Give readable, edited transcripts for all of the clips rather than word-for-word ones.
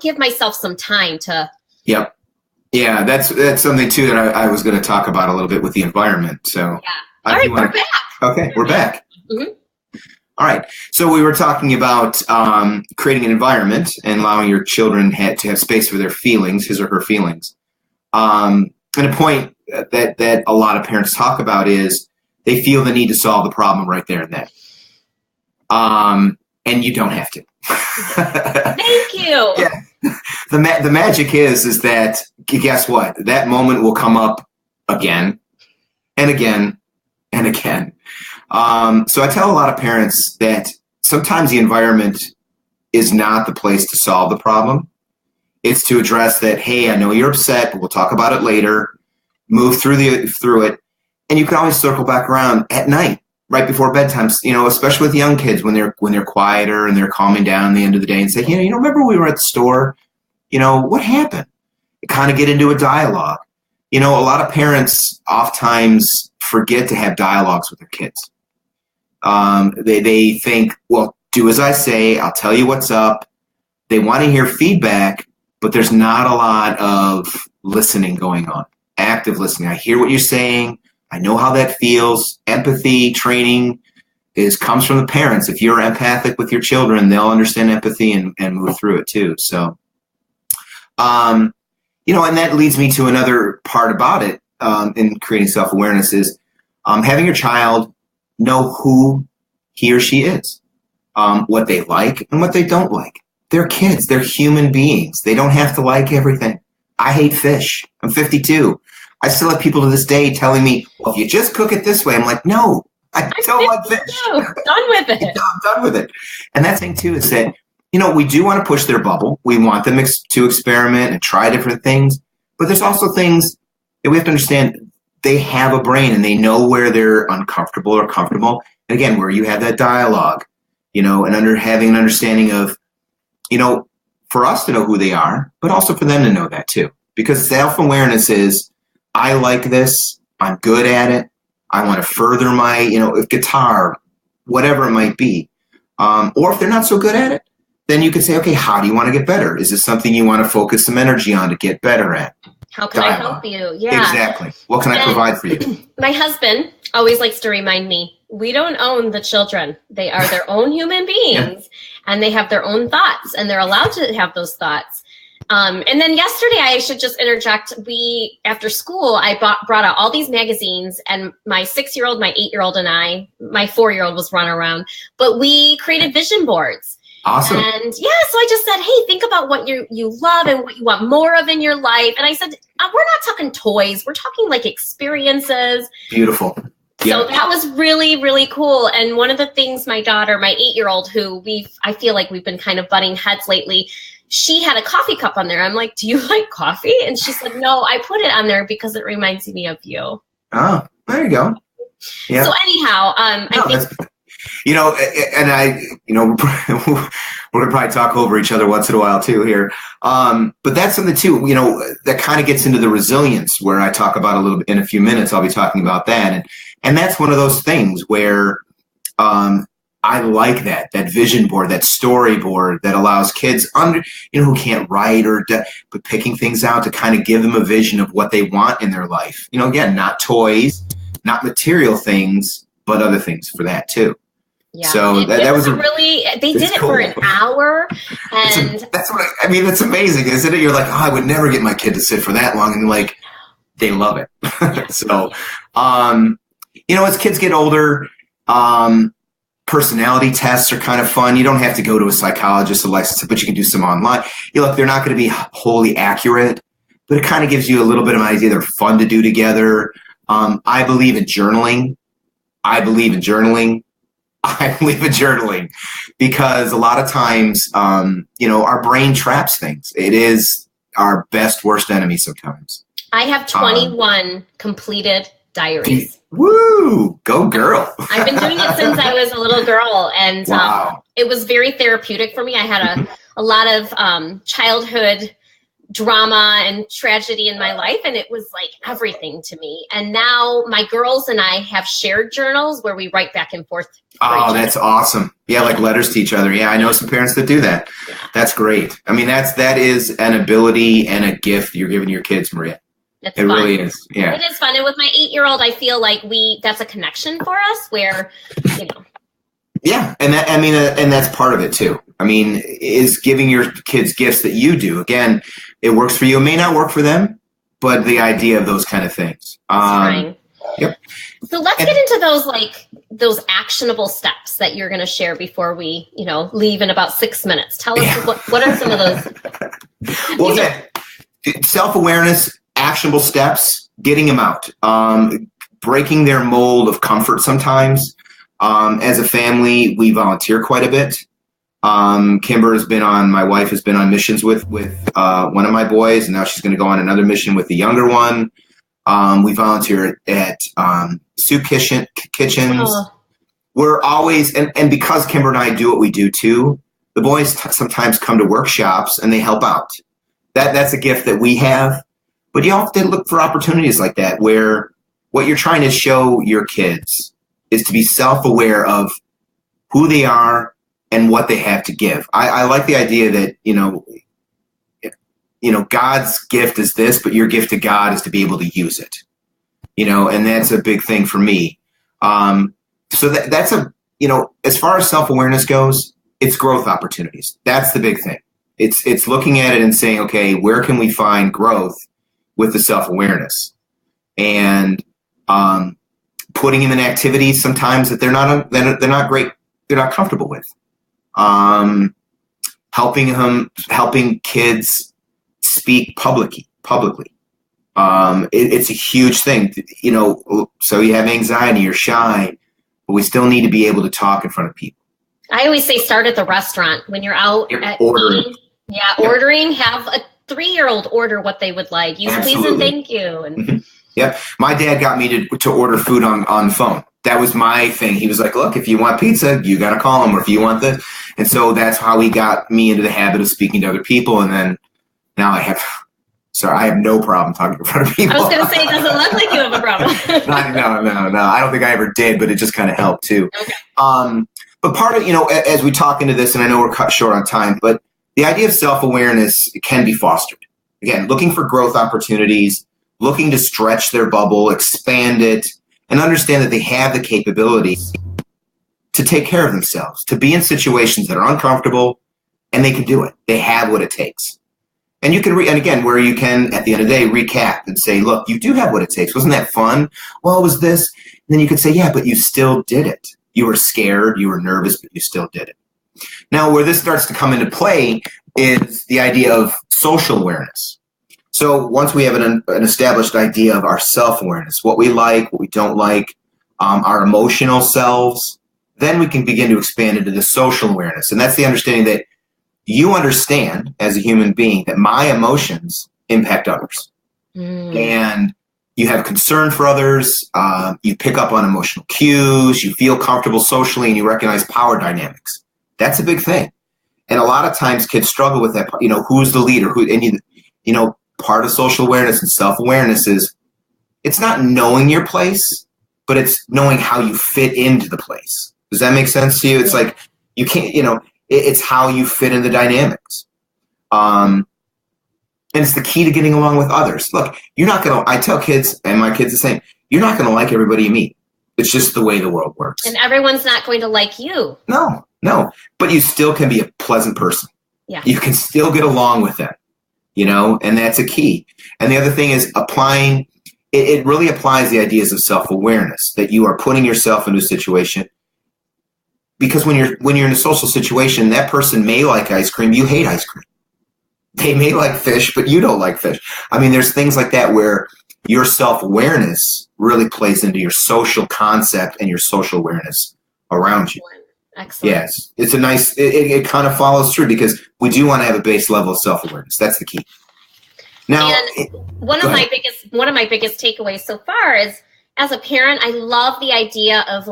give myself some time to. Yep. Yeah, that's something too that I was going to talk about a little bit with the environment. So, yeah. All right, we're back. Okay, we're back. Mm-hmm. All right. So we were talking about creating an environment and allowing your children to have space for their feelings, his or her feelings. And a point that a lot of parents talk about is they feel the need to solve the problem right there and then. And you don't have to. Thank you. Yeah. The magic is that, guess what? That moment will come up again and again and again. So I tell a lot of parents that sometimes the environment is not the place to solve the problem. It's to address that, hey, I know you're upset, but we'll talk about it later. Move through it. And you can always circle back around at night, right before bedtime, especially with young kids when they're quieter and they're calming down at the end of the day and say, remember we were at the store? What happened? You kind of get into a dialogue. A lot of parents oftentimes forget to have dialogues with their kids. They think, well, do as I say, I'll tell you what's up. They want to hear feedback, but there's not a lot of listening going on, active listening. I hear what you're saying. I know how that feels. Empathy training comes from the parents. If you're empathic with your children, they'll understand empathy and move through it too. So, and that leads me to another part about it in creating self-awareness is having your child know who he or she is, what they like and what they don't like. They're kids. They're human beings. They don't have to like everything. I hate fish. I'm 52. I still have people to this day telling me, well, if you just cook it this way, I'm like, no, I don't like fish. Done with it. I'm done with it. And that thing too is that, we do want to push their bubble. We want them to experiment and try different things. But there's also things that we have to understand. They have a brain and they know where they're uncomfortable or comfortable. And again, where you have that dialogue, and having an understanding of, for us to know who they are, but also for them to know that too. Because self-awareness is, I like this, I'm good at it, I want to further my, guitar, whatever it might be. Or if they're not so good at it, then you can say, okay, how do you want to get better? Is this something you want to focus some energy on to get better at? How can I help you? Yeah. Exactly. What can I provide for you? My husband always likes to remind me, we don't own the children. They are their own human beings and they have their own thoughts and they're allowed to have those thoughts. And then yesterday, I should just interject, after school, I brought out all these magazines and my 6-year-old, my 8-year-old and my 4-year-old was running around, but we created vision boards. Awesome. And so I just said, hey, think about what you love and what you want more of in your life. And I said, we're not talking toys. We're talking like experiences. Beautiful. So that was really, really cool. And one of the things my daughter, my 8-year-old, who I feel like we've been kind of butting heads lately, she had a coffee cup on there. I'm like, do you like coffee? And she said, no, I put it on there because it reminds me of you. Oh, there you go. Yeah. So anyhow, I think... and we're going to probably talk over each other once in a while too here. But that's something too, that kind of gets into the resilience where I talk about a little bit in a few minutes. I'll be talking about that. And that's one of those things where I like that vision board, that storyboard that allows kids who can't write but picking things out to kind of give them a vision of what they want in their life. Again, not toys, not material things, but other things for that too. Yeah. So that was they did it cool. For an hour. And that's that's amazing, isn't it? You're like, I would never get my kid to sit for that long. And like, they love it. So, as kids get older, personality tests are kind of fun. You don't have to go to a psychologist or license, but you can do some online. They're not going to be wholly accurate, but it kind of gives you a little bit of an idea. They're fun to do together. I believe in journaling. I believe in journaling because a lot of times, our brain traps things. It is our best, worst enemy sometimes. I have 21 completed diaries. Woo! Go girl. I've been doing it since I was a little girl, and it was very therapeutic for me. I had a lot of childhood drama and tragedy in my life, and it was like everything to me. And now my girls and I have shared journals where we write back and forth. Oh, that's awesome. Yeah, like letters to each other. Yeah, I know some parents that do that. Yeah. That's great. I mean, that is an ability and a gift you're giving your kids, Maria. It fun. Really is. Yeah. It is fun. And with my 8-year-old, I feel like that's a connection for us where, Yeah, and that's part of it too. I mean, is giving your kids gifts that you do. Again, it works for you. It may not work for them, but the idea of those kind of things. Yep. So let's get into those actionable steps that you're going to share before we, leave in about 6 minutes. Tell us what are some of those? Well, self-awareness, actionable steps, getting them out, breaking their mold of comfort sometimes. As a family, we volunteer quite a bit. My wife has been on missions with one of my boys, and now she's going to go on another mission with the younger one. We volunteer at soup kitchens. Oh. We're always, and because Kimber and I do what we do too, the boys sometimes come to workshops and they help out. That's a gift that we have. But you have to look for opportunities like that where what you're trying to show your kids is to be self-aware of who they are and what they have to give. I like the idea that, God's gift is this, but your gift to God is to be able to use it, and that's a big thing for me. So that's as far as self-awareness goes, it's growth opportunities. That's the big thing. It's looking at it and saying, okay, where can we find growth with the self-awareness, and putting them in activities sometimes that they're not great, they're not comfortable with. Helping kids speak publicly. It's a huge thing, so you have anxiety, you're shy, but we still need to be able to talk in front of people. I always say start at the restaurant when you're out at ordering. Eating. Yeah, ordering, have a 3-year-old order what they would like. Use please and thank you. And Yep. My dad got me to order food on the phone. That was my thing. He was like, look, if you want pizza, you got to call him, or if you want this. And so that's how he got me into the habit of speaking to other people. And then now I have no problem talking in front of people. I was going to say, it doesn't look like you have a problem. No. I don't think I ever did, but it just kind of helped too. Okay. But part of, as we talk into this, and I know we're cut short on time, but the idea of self-awareness can be fostered. Again, looking for growth opportunities, looking to stretch their bubble, expand it, and understand that they have the capabilities to take care of themselves, to be in situations that are uncomfortable, and they can do it. They have what it takes. And you can, and again, where you can, at the end of the day, recap and say, look, you do have what it takes. Wasn't that fun? Well, it was this. And then you could say, yeah, but you still did it. You were scared, you were nervous, but you still did it. Now, where this starts to come into play is the idea of social awareness. So once we have an established idea of our self-awareness, what we like, what we don't like, our emotional selves, then we can begin to expand into the social awareness. And that's the understanding that you understand as a human being that my emotions impact others. And you have concern for others, you pick up on emotional cues, you feel comfortable socially, and you recognize power dynamics. That's a big thing. And a lot of times kids struggle with that, who's the leader, part of social awareness and self-awareness is it's not knowing your place, but it's knowing how you fit into the place. Does that make sense to you? It's like you can't, it's how you fit in the dynamics. And it's the key to getting along with others. Look, I tell kids, and my kids the same, you're not going to like everybody you meet. It's just the way the world works. And everyone's not going to like you. No. But you still can be a pleasant person. Yeah. You can still get along with them. And that's a key. And the other thing is applying, it really applies the ideas of self-awareness, that you are putting yourself into a situation. Because when you're in a social situation, that person may like ice cream, you hate ice cream. They may like fish, but you don't like fish. I mean, there's things like that where your self-awareness really plays into your social concept and your social awareness around you. Excellent. Yes, it's a nice. It kind of follows through because we do want to have a base level of self-awareness. That's the key. Now, and one of my biggest takeaways so far is, as a parent, I love the idea of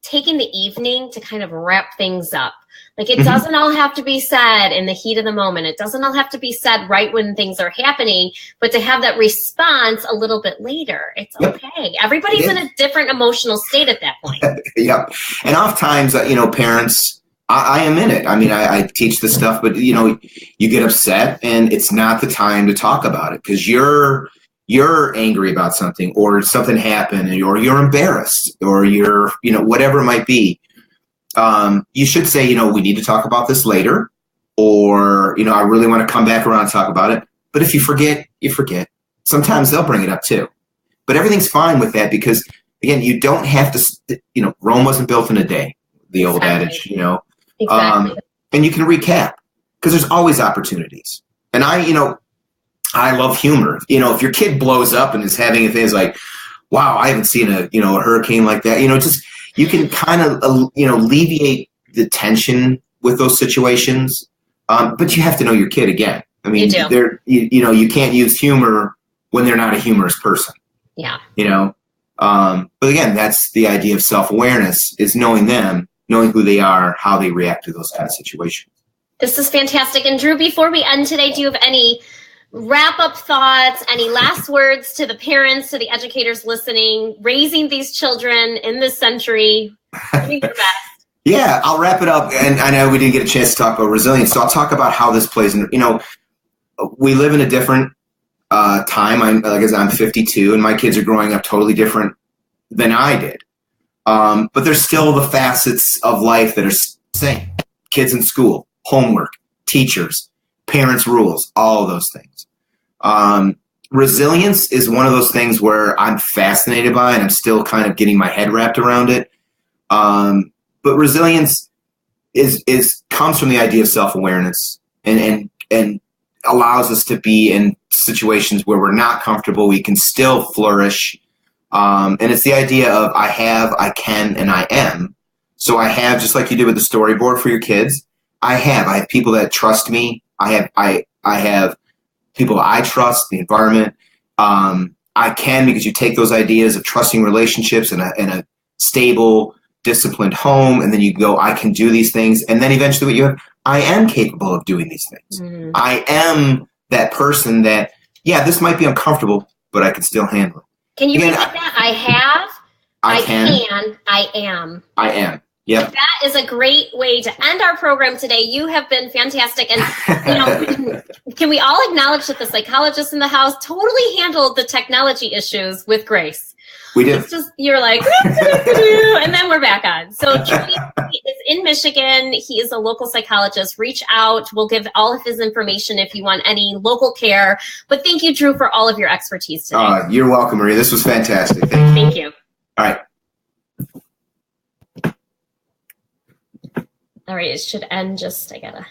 taking the evening to kind of wrap things up. Like, it doesn't all have to be said in the heat of the moment. It doesn't all have to be said right when things are happening, but to have that response a little bit later, it's okay. Everybody's in a different emotional state at that point. Yep. And oftentimes, parents, I am in it. I mean, I teach this stuff, but, you get upset and it's not the time to talk about it because you're angry about something or something happened or you're embarrassed or you're, whatever it might be. You should say, we need to talk about this later, or, I really want to come back around and talk about it. But if you forget, you forget. Sometimes they'll bring it up too. But everything's fine with that because, again, you don't have to, Rome wasn't built in a day, the old adage, Exactly. And you can recap because there's always opportunities. And I love humor. If your kid blows up and is having things like, wow, I haven't seen a hurricane like that, just, you can kind of, alleviate the tension with those situations. But you have to know your kid again. I mean, you can't use humor when they're not a humorous person. Yeah. But again, that's the idea of self-awareness is knowing them, knowing who they are, how they react to those kind of situations. This is fantastic. And Drew, before we end today, do you have any wrap-up thoughts, any last words to the parents, to the educators listening, raising these children in this century? Do your best. Yeah, I'll wrap it up. And I know we didn't get a chance to talk about resilience, so I'll talk about how this plays in. We live in a different time. I'm 52, and my kids are growing up totally different than I did. But there's still the facets of life that are the same. Kids in school, homework, teachers, parents' rules, all of those things. Resilience is one of those things where I'm fascinated by, and I'm still kind of getting my head wrapped around it. But resilience comes from the idea of self-awareness and allows us to be in situations where we're not comfortable. We can still flourish. And it's the idea of I have, I can, and I am. So I have, just like you did with the storyboard for your kids, I have people that trust me. I have people I trust, the environment. I can, because you take those ideas of trusting relationships and a stable, disciplined home, and then you go, I can do these things. And then eventually what you have, I am capable of doing these things. Mm-hmm. I am that person that, this might be uncomfortable, but I can still handle it. Can you repeat that? I have, I can, I am. I am. Yep. That is a great way to end our program today. You have been fantastic. And, can we all acknowledge that the psychologist in the house totally handled the technology issues with grace? We did. It's just, you're like, and then we're back on. So Drew is in Michigan. He is a local psychologist. Reach out. We'll give all of his information if you want any local care. But thank you, Drew, for all of your expertise today. You're welcome, Maria. This was fantastic. Thank you. All right. All right. It should end I gotta.